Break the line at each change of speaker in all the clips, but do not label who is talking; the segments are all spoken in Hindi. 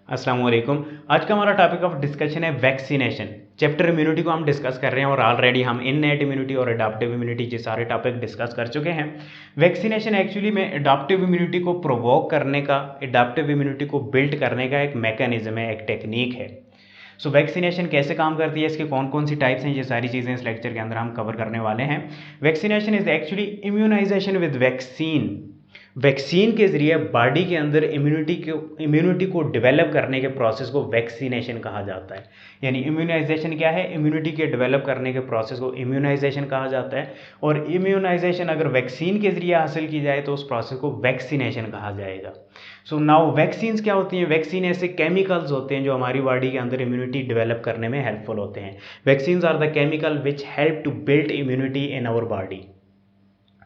अस्सलाम वालेकुम। आज का हमारा टॉपिक ऑफ डिस्कशन है वैक्सीनेशन। चैप्टर इम्यूनिटी को हम डिस्कस कर रहे हैं और ऑलरेडी हम इननेट इम्यूनिटी और अडाप्टिव इम्यूनिटी ये सारे टॉपिक डिस्कस कर चुके हैं। वैक्सीनेशन एक्चुअली में अडाप्टिव इम्यूनिटी को प्रोवोक करने का, अडाप्टिव इम्यूनिटी को बिल्ड करने का एक मैकेनिज्म है, एक टेक्निक है। सो वैक्सीनेशन कैसे काम करती है, इसके कौन कौन सी टाइप्स हैं, ये सारी चीज़ें इस लेक्चर के अंदर हम कवर करने वाले हैं। Vaccination is actually immunization with vaccine. Vaccine के ज़रिए बॉडी के अंदर इम्यूनिटी को डेवलप करने के प्रोसेस को वैक्सीनेशन कहा जाता है। यानी इम्यूनाइजेशन क्या है, इम्यूनिटी के डेवलप करने के प्रोसेस को इम्यूनाइजेशन कहा जाता है। और इम्यूनाइजेशन अगर वैक्सीन के ज़रिए हासिल की जाए तो उस प्रोसेस को वैक्सीनेशन कहा जाएगा। सो नाउ वैक्सीन्स क्या होती हैं? वैक्सीन ऐसे केमिकल्स होते हैं जो हमारी बॉडी के अंदर इम्यूनिटी डेवलप करने में हेल्पफुल होते हैं। Vaccines are the chemical which help to build immunity in our body.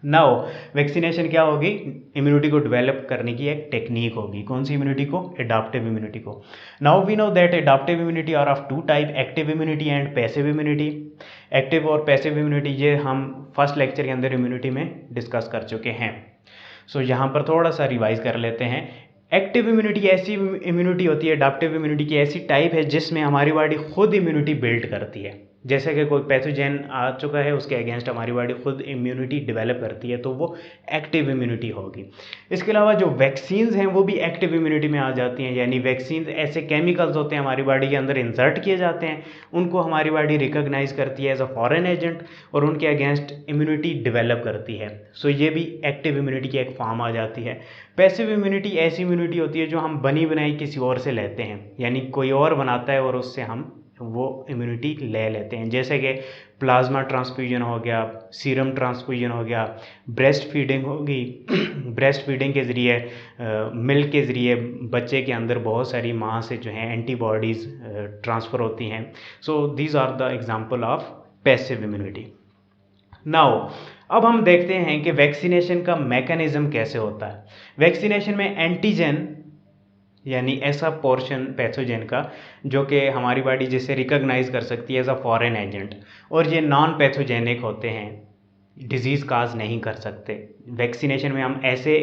Now vaccination क्या होगी? इम्यूनिटी को डेवलप करने की एक टेक्निक होगी। कौन सी इम्यूनिटी को? एडाप्टिव इम्यूनिटी को। Now we know that adaptive immunity are of two type, active immunity and passive immunity. Active और पैसिव इम्यूनिटी ये हम फर्स्ट लेक्चर के अंदर इम्यूनिटी में डिस्कस कर चुके हैं। सो यहाँ पर थोड़ा सा रिवाइज कर लेते हैं। एक्टिव इम्यूनिटी ऐसी इम्यूनिटी होती है, एडाप्टिव इम्यूनिटी की ऐसी टाइप है जिसमें हमारी बॉडी खुद इम्यूनिटी बिल्ड करती है। जैसे कि कोई पैथोजन आ चुका है, उसके अगेंस्ट हमारी बॉडी खुद इम्यूनिटी डेवलप करती है, तो वो एक्टिव इम्यूनिटी होगी। इसके अलावा जो वैक्सीन्स हैं वो भी एक्टिव इम्यूनिटी में आ जाती हैं। यानी वैक्सीन्स ऐसे केमिकल्स होते हैं हमारी बॉडी के अंदर इंसर्ट किए जाते हैं, उनको हमारी बॉडी रिकॉग्नाइज करती है एज अ फॉरेन एजेंट और उनके अगेंस्ट इम्यूनिटी डेवलप करती है। सो ये भी एक्टिव इम्यूनिटी की एक फॉर्म आ जाती है। पैसिव इम्यूनिटी ऐसी इम्यूनिटी होती है जो हम बनी बनाई किसी और से लेते हैं, यानी कोई और बनाता है और उससे हम वो इम्यूनिटी ले लेते हैं। जैसे कि प्लाज्मा ट्रांसफ्यूजन हो गया, सीरम ट्रांसफ्यूजन हो गया, ब्रेस्ट फीडिंग होगी। ब्रेस्ट फीडिंग के ज़रिए, मिल्क के ज़रिए बच्चे के अंदर बहुत सारी माँ से जो है एंटीबॉडीज़ ट्रांसफ़र होती हैं। So these are the example of passive immunity. Now अब हम देखते हैं कि वैक्सीनेशन का मैकेनिज्म कैसे होता है। वैक्सीनेशन में एंटीजन यानी ऐसा पोर्शन पैथोजन का जो कि हमारी बॉडी जिसे रिकॉग्नाइज कर सकती है एज अ फॉरेन एजेंट, और ये नॉन पैथोजेनिक होते हैं, डिजीज़ काज नहीं कर सकते। वैक्सीनेशन में हम ऐसे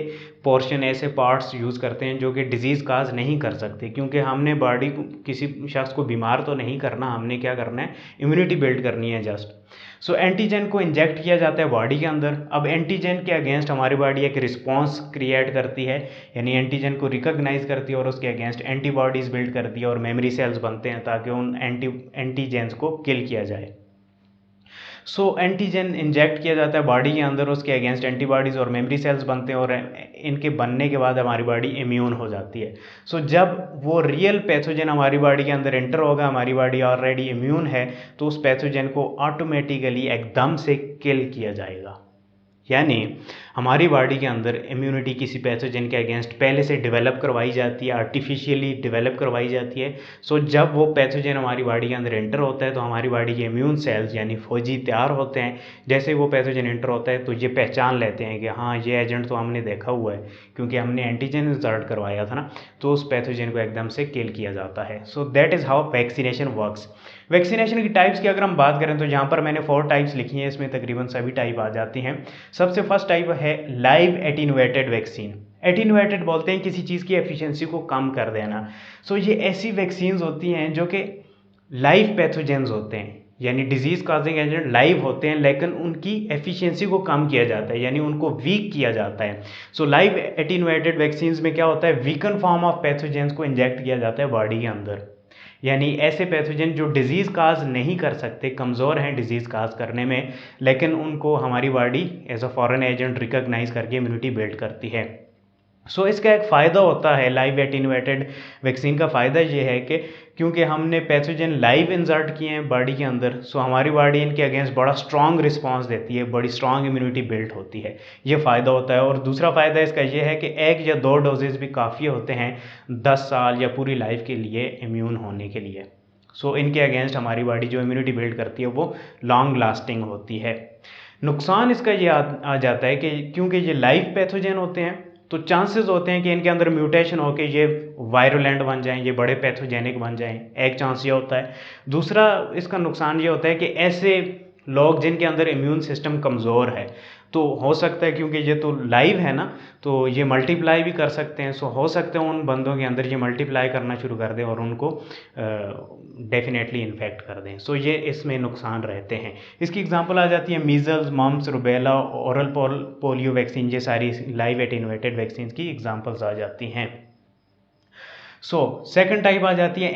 पोर्शन, ऐसे पार्ट्स यूज़ करते हैं जो कि डिजीज़ काज नहीं कर सकते, क्योंकि हमने बॉडी को, किसी शख्स को बीमार तो नहीं करना, हमने क्या करना है, इम्यूनिटी बिल्ड करनी है जस्ट। सो एंटीजन को इंजेक्ट किया जाता है बॉडी के अंदर। अब एंटीजन के अगेंस्ट हमारी बॉडी एक रिस्पॉन्स क्रिएट करती है, यानी एंटीजन को रिकॉग्नाइज करती है और उसके अगेंस्ट एंटीबॉडीज़ बिल्ड करती है और मेमोरी सेल्स बनते हैं ताकि उन एंटीजेंस को किल किया जाए। सो एंटीजन इंजेक्ट किया जाता है बॉडी के अंदर, उसके अगेंस्ट एंटीबॉडीज़ और मेमोरी सेल्स बनते हैं और इनके बनने के बाद हमारी बॉडी इम्यून हो जाती है। सो जब वो रियल पैथोजन हमारी बॉडी के अंदर एंटर होगा, हमारी बॉडी ऑलरेडी इम्यून है, तो उस पैथोजन को ऑटोमेटिकली एकदम से किल किया जाएगा। यानी हमारी बॉडी के अंदर इम्यूनिटी किसी पैथोजन के अगेंस्ट पहले से डेवलप करवाई जाती है, आर्टिफिशियली डेवलप करवाई जाती है। सो जब वो पैथोजन हमारी बॉडी के अंदर एंटर होता है तो हमारी बॉडी के इम्यून सेल्स यानी फौजी तैयार होते हैं। जैसे वो पैथोजन एंटर होता है तो ये पहचान लेते हैं कि हाँ, ये एजेंट तो हमने देखा हुआ है, क्योंकि हमने एंटीजन इंसर्ट करवाया था ना, तो उस पैथोजन को एकदम से किल किया जाता है। So that is how vaccination works. Vaccination की टाइप्स की अगर हम बात करें तो यहाँ पर मैंने 4 टाइप्स लिखी हैं, इसमें तकरीबन सभी टाइप आ जाती हैं। सबसे फर्स्ट टाइप है लाइव एटीन्यूएटेड वैक्सीन। एटीन्यूएटेड बोलते हैं किसी चीज़ की एफिशिएंसी को कम कर देना। सो ये ऐसी वैक्सीन्स होती हैं जो कि लाइव पैथोजेंस होते हैं, यानी डिजीज़ काजिंग एजेंट लाइव होते हैं, लेकिन उनकी एफिशिएंसी को कम किया जाता है, यानी उनको वीक किया जाता है। सो लाइव एटीन्यूएटेड वैक्सीन्स में क्या होता है, वीकन फॉर्म ऑफ पैथोजेंस को इंजेक्ट किया जाता है बॉडी के अंदर। यानी ऐसे पैथोजन जो डिजीज़ काज नहीं कर सकते, कमज़ोर हैं डिजीज़ काज करने में, लेकिन उनको हमारी body as a foreign agent recognize करके इम्यूनिटी बिल्ड करती है। सो इसका एक फ़ायदा होता है लाइव एटीन्यूएटेड वैक्सीन का फ़ायदा ये है कि क्योंकि हमने पैथोजन लाइव इंसर्ट किए हैं बॉडी के अंदर, सो हमारी बॉडी इनके अगेंस्ट बड़ा स्ट्रॉन्ग रिस्पांस देती है, बड़ी स्ट्रॉन्ग इम्यूनिटी बिल्ड होती है। ये फ़ायदा होता है। और दूसरा फ़ायदा इसका ये है कि 1 या 2 डोजेज़ भी काफ़ी होते हैं 10 साल या पूरी लाइफ के लिए इम्यून होने के लिए। सो इनके अगेंस्ट हमारी बॉडी जो इम्यूनिटी बिल्ड करती है वो लॉन्ग लास्टिंग होती है। नुकसान इसका ये आ जाता है कि क्योंकि ये लाइव पैथोजन होते हैं तो चांसेस होते हैं कि इनके अंदर म्यूटेशन होकर ये वायरुलेंट बन जाएं, ये बड़े पैथोजेनिक बन जाएं, एक चांस ये होता है। दूसरा इसका नुकसान ये होता है कि ऐसे लोग जिनके अंदर इम्यून सिस्टम कमज़ोर है, तो हो सकता है क्योंकि ये तो लाइव है ना, तो ये मल्टीप्लाई भी कर सकते हैं। सो हो सकता है उन बंदों के अंदर ये मल्टीप्लाई करना शुरू कर दें और उनको डेफिनेटली इन्फेक्ट कर दें। सो ये इसमें नुकसान रहते हैं। इसकी एग्जांपल आ जाती है measles, mumps, rubella, oral polio vaccine, ये सारी लाइव एटेन्यूएटेड वैक्सीन की एग्जांपल्स आ जाती हैं। सो सेकंड टाइप आ जाती है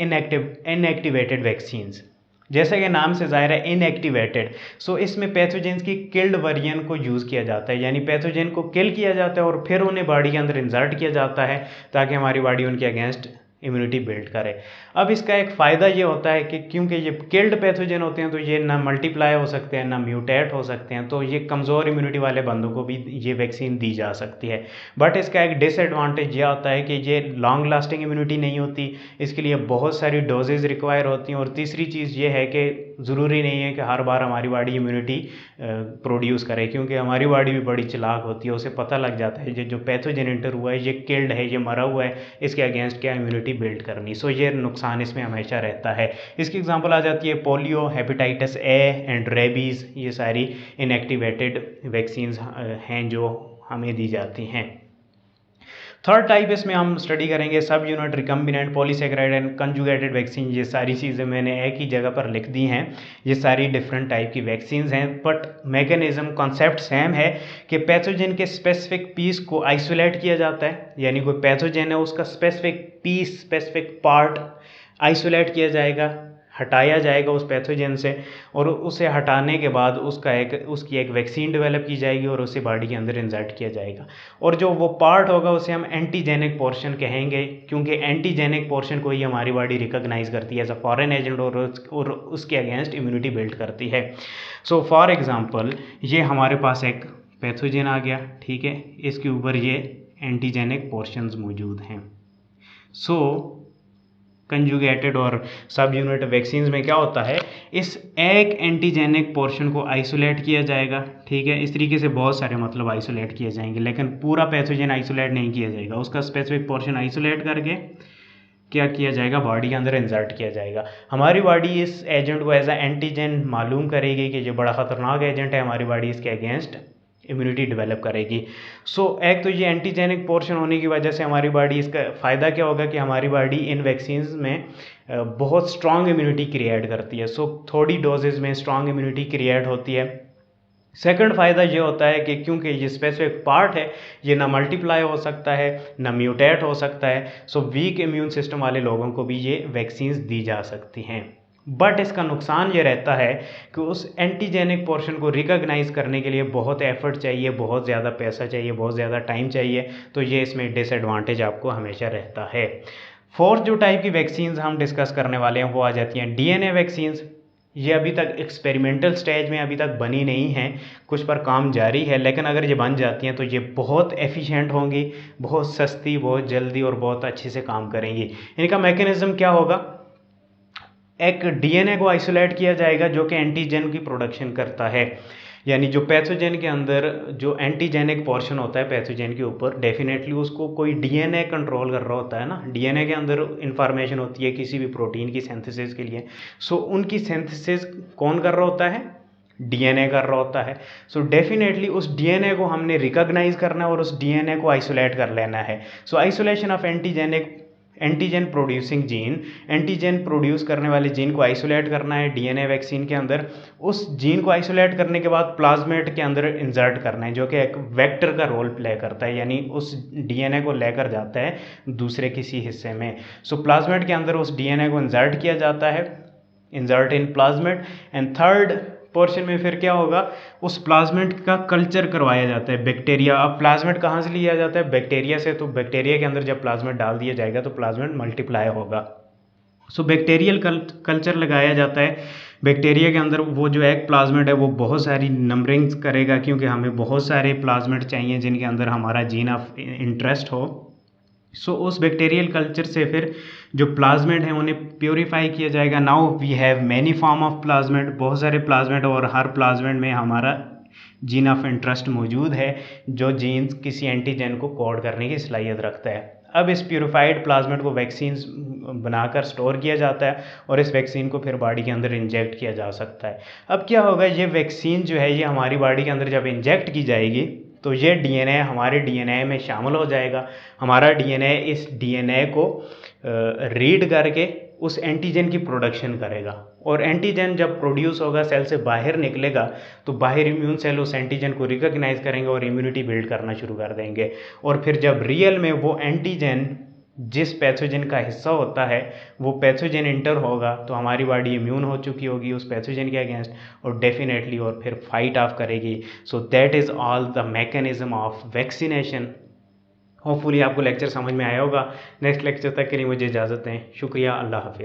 इनएक्टिवेटेड वैक्सीन्स। जैसा कि नाम से ज़ाहिर है इनएक्टिवेटेड, सो इसमें पैथोजेंस की किल्ड वेरिएंट को यूज़ किया जाता है, यानी पैथोजेन को किल किया जाता है और फिर उन्हें बॉडी के अंदर इंसर्ट किया जाता है ताकि हमारी बॉडी उनके अगेंस्ट इम्यूनिटी बिल्ड करे। अब इसका एक फ़ायदा ये होता है कि क्योंकि ये किल्ड पैथोजन होते हैं तो ये ना मल्टीप्लाई हो सकते हैं ना म्यूटेट हो सकते हैं, तो ये कमज़ोर इम्यूनिटी वाले बंदों को भी ये वैक्सीन दी जा सकती है। बट इसका एक डिसएडवांटेज यह होता है कि ये लॉन्ग लास्टिंग इम्यूनिटी नहीं होती, इसके लिए बहुत सारी डोजेज रिक्वायर होती हैं। और तीसरी चीज़ ये है कि ज़रूरी नहीं है कि हर बार हमारी बॉडी इम्यूनिटी प्रोड्यूस करे, क्योंकि हमारी बॉडी भी बड़ी चालाक होती है, उसे पता लग जाता है ये जो पैथोजन एंटर हुआ है ये किल्ड है, ये मरा हुआ है, इसके अगेंस्ट क्या इम्यूनिटी बिल्ड करनी। सो ये नुकसान इसमें हमेशा रहता है। इसकी एग्जांपल आ जाती है polio, hepatitis A and rabies, ये सारी इनएक्टिवेटेड वैक्सीन्स हैं जो हमें दी जाती हैं। थर्ड टाइप इसमें हम स्टडी करेंगे सब unit, recombinant, polysaccharide and conjugated vaccine. ये सारी चीज़ें मैंने एक ही जगह पर लिख दी हैं। ये सारी डिफरेंट टाइप की वैक्सीन्स हैं, बट मैकेनिज्म कॉन्सेप्ट सेम है कि पैथोजन के स्पेसिफिक पीस को आइसोलेट किया जाता है, यानी कोई पैथोजन है उसका specific piece, specific part isolate किया जाएगा, हटाया जाएगा उस पैथोजन से, और उसे हटाने के बाद उसकी एक वैक्सीन डेवलप की जाएगी और उसे बॉडी के अंदर इंसर्ट किया जाएगा। और जो वो पार्ट होगा उसे हम एंटीजेनिक पोर्शन कहेंगे, क्योंकि एंटीजेनिक पोर्शन को ही हमारी बॉडी रिकॉग्नाइज करती है एज अ फॉरेन एजेंट और उसके अगेंस्ट इम्यूनिटी बिल्ड करती है। सो फॉर एग्जांपल ये हमारे पास एक पैथोजन आ गया, ठीक है, इसके ऊपर ये एंटीजेनिक पोर्शंस मौजूद हैं। सो कंजुगेटेड और सब यूनिट वैक्सीन्स में क्या होता है, इस एक एंटीजेनिक पोर्शन को आइसोलेट किया जाएगा, ठीक है, इस तरीके से बहुत सारे मतलब आइसोलेट किए जाएंगे, लेकिन पूरा पैथोजन आइसोलेट नहीं किया जाएगा, उसका स्पेसिफिक पोर्शन आइसोलेट करके क्या किया जाएगा, बॉडी के अंदर इंसर्ट किया जाएगा। हमारी बॉडी इस एजेंट को एज अ एंटीजन मालूम करेगी कि ये बड़ा ख़तरनाक एजेंट है, हमारी बॉडी इसके अगेंस्ट इम्यूनिटी डेवलप करेगी। सो एक तो ये एंटीजेनिक पोर्शन होने की वजह से हमारी बॉडी, इसका फ़ायदा क्या होगा कि हमारी बॉडी इन वैक्सीन्स में बहुत स्ट्रॉन्ग इम्यूनिटी क्रिएट करती है। सो थोड़ी डोजेज में स्ट्रॉन्ग इम्यूनिटी क्रिएट होती है। सेकंड फ़ायदा ये होता है कि क्योंकि ये स्पेसिफिक पार्ट है, ये ना मल्टीप्लाई हो सकता है ना म्यूटेट हो सकता है, सो वीक इम्यून सिस्टम वाले लोगों को भी ये वैक्सीन्स दी जा सकती हैं। बट इसका नुकसान ये रहता है कि उस एंटीजेनिक पोर्शन को रिकॉग्नाइज करने के लिए बहुत एफर्ट चाहिए, बहुत ज़्यादा पैसा चाहिए, बहुत ज़्यादा टाइम चाहिए, तो ये इसमें डिसएडवांटेज आपको हमेशा रहता है। फोर्थ जो टाइप की वैक्सीन्स हम डिस्कस करने वाले हैं वो आ जाती हैं डीएनए वैक्सीन्स। ये अभी तक एक्सपेरिमेंटल स्टेज में अभी तक बनी नहीं हैं, कुछ पर काम जारी है, लेकिन अगर ये बन जाती हैं तो ये बहुत एफिशिएंट होंगी, बहुत सस्ती, बहुत जल्दी और बहुत अच्छे से काम करेंगी। इनका मैकेनिज्म क्या होगा, एक डीएनए को आइसोलेट किया जाएगा जो कि एंटीजन की प्रोडक्शन करता है, यानी जो पैथोजन के अंदर जो एंटीजेनिक पोर्शन होता है पैथोजन के ऊपर, डेफिनेटली उसको कोई डीएनए कंट्रोल कर रहा होता है ना, डीएनए के अंदर इंफॉर्मेशन होती है किसी भी प्रोटीन की सिंथेसिस के लिए। सो उनकी सिंथेसिस कौन कर रहा होता है, डीएनए कर रहा होता है। सो डेफिनेटली उस डीएनए को हमने रिकॉग्नाइज करना है और उस डीएनए को आइसोलेट कर लेना है। So isolation of antigen producing gene, antigen produce करने वाले जीन को आइसोलेट करना है डीएनए वैक्सीन के अंदर। उस जीन को आइसोलेट करने के बाद प्लाज्मेट के अंदर इंसर्ट करना है, जो कि एक वेक्टर का रोल प्ले करता है, यानी उस डीएनए को लेकर जाता है दूसरे किसी हिस्से में। सो प्लाज्मेट के अंदर उस डीएनए को इंसर्ट किया जाता है, insert in plasmid. And third portion में फिर क्या होगा, उस प्लाज्मेट का कल्चर करवाया जाता है बैक्टीरिया। अब प्लाज्मेट कहाँ से लिया जाता है, बैक्टीरिया से, तो बैक्टीरिया के अंदर जब प्लाज्मेट डाल दिया जाएगा तो प्लाज्मेट मल्टीप्लाई होगा। सो बैक्टीरियल कल्चर लगाया जाता है। बैक्टीरिया के अंदर वो जो एक प्लाज्मेट है वो बहुत सारी नंबरिंग्स करेगा, क्योंकि हमें बहुत सारे प्लाज्मेट चाहिए जिनके अंदर हमारा जीन ऑफ इंटरेस्ट हो। सो उस बैक्टीरियल कल्चर से फिर जो प्लाज्मेट हैं उन्हें प्योरीफाई किया जाएगा। Now we have many form of plasmid, बहुत सारे प्लाज्मेट, और हर प्लाज्मेट में हमारा जीन ऑफ इंटरेस्ट मौजूद है, जो जीन किसी एंटीजन को कोड करने की सलाहियत रखता है। अब इस प्योरीफाइड प्लाज्मेट को वैक्सीन्स बनाकर स्टोर किया जाता है और इस वैक्सीन को फिर बॉडी के अंदर इंजेक्ट किया जा सकता है। अब क्या होगा, ये वैक्सीन जो है ये हमारी बॉडी के अंदर जब इंजेक्ट की जाएगी तो ये डीएनए हमारे डीएनए में शामिल हो जाएगा। हमारा डीएनए इस डीएनए को रीड करके उस एंटीजन की प्रोडक्शन करेगा और एंटीजन जब प्रोड्यूस होगा, सेल से बाहर निकलेगा, तो बाहर इम्यून सेल उस एंटीजन को रिकॉग्नाइज करेंगे और इम्यूनिटी बिल्ड करना शुरू कर देंगे। और फिर जब रियल में वो एंटीजन जिस पैथोजन का हिस्सा होता है वो पैथोजन इंटर होगा तो हमारी बॉडी इम्यून हो चुकी होगी उस पैथोजन के अगेंस्ट और डेफिनेटली और फिर फाइट ऑफ करेगी। So that is all the mechanism of vaccination. Hopefully आपको लेक्चर समझ में आया होगा। नेक्स्ट लेक्चर तक के लिए मुझे इजाज़त दें। शुक्रिया, अल्लाह हाफिज़।